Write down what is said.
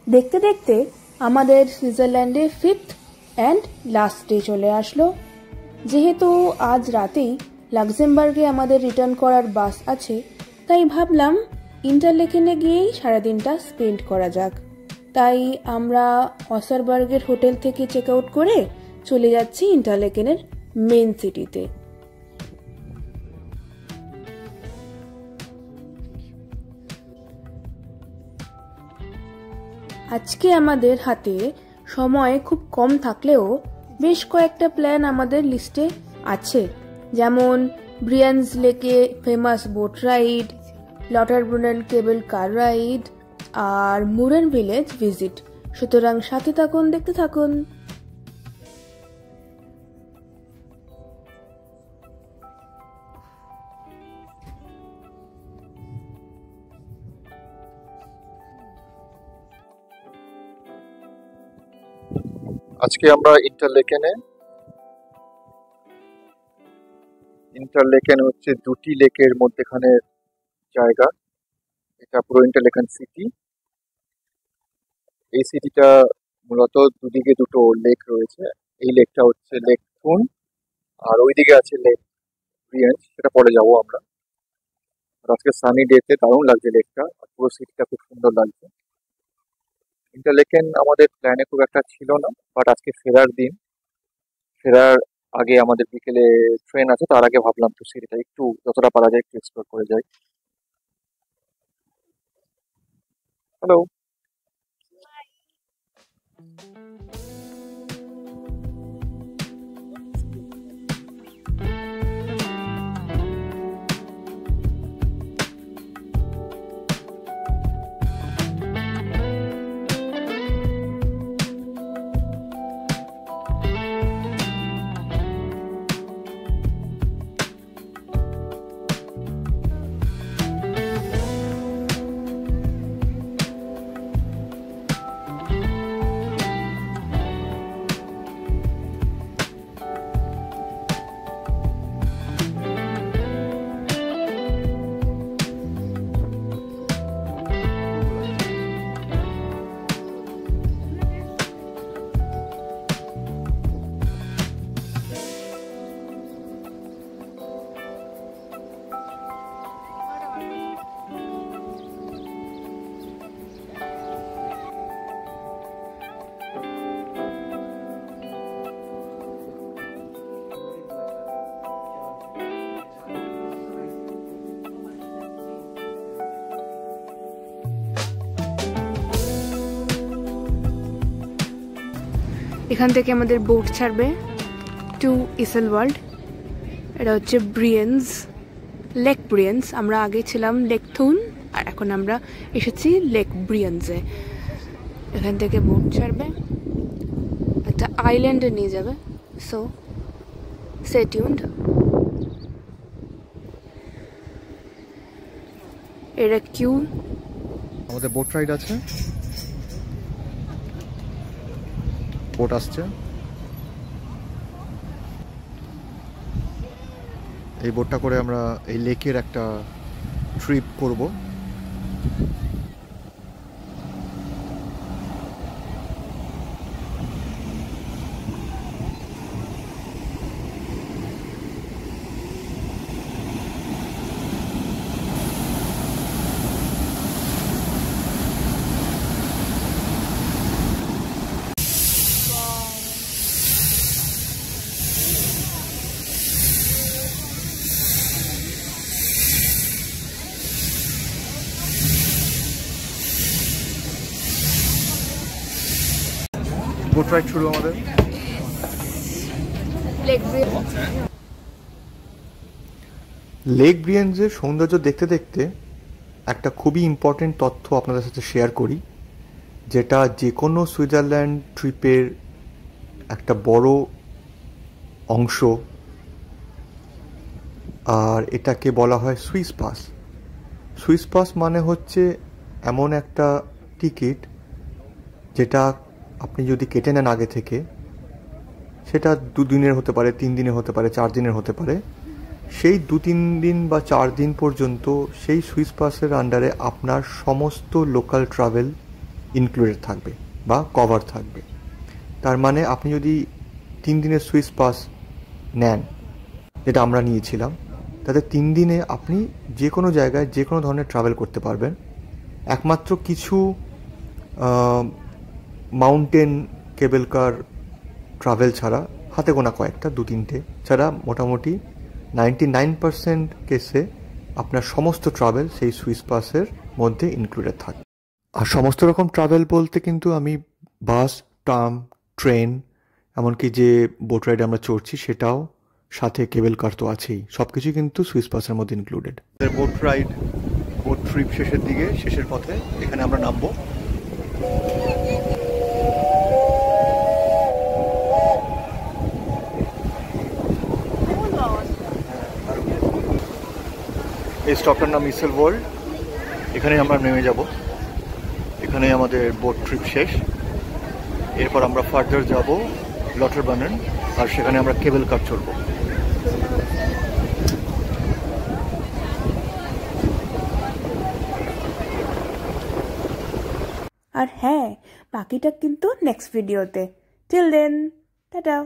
দেখতে দেখতে আমাদের সুইজারল্যান্ডে 5th অ্যান্ড লাস্ট ডে চলে আসলো। যেহেতু আজ রাতেই লাক্সেমবার্গে আমাদের রিটার্ন করার বাস আছে, তাই ভাবলাম ইন্টারলেকেনে গিয়েই সারাদিনটা স্পেন্ড করা যাক। তাই আমরা অসারবার্গের হোটেল থেকে চেক আউট করে চলে যাচ্ছি ইন্টারলেকেনের মেন সিটিতে। আজকে আমাদের হাতে সময় খুব কম থাকলেও বেশ কয়েকটা প্ল্যান আমাদের লিস্টে আছে, যেমন ব্রিয়ান্স লেকে ফেমাস বোট রাইড, লটারব্রুনেন কেবল কার রাইড আর মুরেন ভিলেজ ভিজিট। সুতরাং সাথে থাকুন, দেখতে থাকুন। আজকে আমরা ইন্টারলেকেন হচ্ছে দুটি লেকের মধ্যেখানে জায়গা। এটা পুরো ইন্টারলেকেন সিটি। এই সিটিটা মূলত দুদিকে দুটো লেক রয়েছে। এই লেকটা হচ্ছে লেক থুন, আর ওইদিকে আছে লেক ব্রিয়েন্স, সেটা পরে যাবো আমরা। আজকে সানি ডেতে দারুণ লাগছে লেকটা, আর পুরো সিটিটা খুব সুন্দর লাগছে। ইন্টারলেকেন আমাদের প্ল্যানে খুব একটা ছিল না, বাট আজকে ফেরার দিন, ফেরার আগে আমাদের বিকেলে ট্রেন আছে, তার আগে ভাবলাম তো সিটিটা একটু যতটা পারা যায় একটু এক্সপ্লোর করে যাই। হ্যালো। এখান থেকে আমাদের বোট ছাড়বে টু ইসেলওয়ার্ল্ড। এটা হচ্ছে ব্রিয়েন্স, লেক ব্রিয়েন্স। আমরা আগে ছিলাম লেক থুন, আর এখন আমরা এসেছি লেক ব্রিয়েন্সে। এখান থেকে বোট ছাড়বে, একটা আইল্যান্ডে নিয়ে যাবে। So stay tuned. এটা কিউ, আমাদের বোট রাইড আছে, বোট আসছে। এই বোটটা করে আমরা এই লেকের একটা ট্রিপ করব। বোট রাইড শুরু আমাদের। লেক ব্রিয়েন্সের সৌন্দর্য দেখতে দেখতে একটা খুবই ইম্পর্টেন্ট তথ্য আপনাদের সাথে শেয়ার করি, যেটা যে কোনো সুইজারল্যান্ড ট্রিপের একটা বড় অংশ, আর এটাকে বলা হয় সুইস পাস। সুইস পাস মানে হচ্ছে এমন একটা টিকিট যেটা আপনি যদি কেটে নেন আগে থেকে, সেটা 2 দিনের হতে পারে, 3 দিনের হতে পারে, 4 দিনের হতে পারে। সেই 2-3 দিন বা 4 দিন পর্যন্ত সেই সুইস পাসের আন্ডারে আপনার সমস্ত লোকাল ট্রাভেল ইনক্লুডেড থাকবে বা কভার থাকবে। তার মানে আপনি যদি 3 দিনের সুইস পাস নেন, যেটা আমরা নিয়েছিলাম, তাতে 3 দিনে আপনি যে কোনো জায়গায় যে কোনো ধরনের ট্রাভেল করতে পারবেন। একমাত্র কিছু মাউন্টেন কেবল কার ট্রাভেল ছাড়া, হাতে গোনা কয়েকটা 2-3টে ছাড়া মোটামুটি 99% কেসে আপনার সমস্ত ট্রাভেল সেই সুইস পাসের মধ্যে ইনক্লুডেড থাকে। আর সমস্ত রকম ট্রাভেল বলতে কিন্তু আমি বাস, ট্রাম, ট্রেন, এমনকি যে বোট রাইড আমরা চড়ছি সেটাও, সাথে কেবল কার তো আছেই, সব কিছুই কিন্তু সুইস পাসের মধ্যে included. Boat ride, boat trip শেষের পথে এখানে আমরা নামবো। এই স্টপটার নাম ইসেল ওয়ার্ল্ড, এখানে আমরা নেমে যাব। এখানে আমাদের বোট ট্রিপ শেষ। এরপর আমরা ফার্দার যাব লটারবার্ন, আর সেখানে আমরা কেবল কার চড়ব। আর হ্যাঁ, বাকিটা কিন্তু নেক্সট ভিডিওতে। Till then, tata.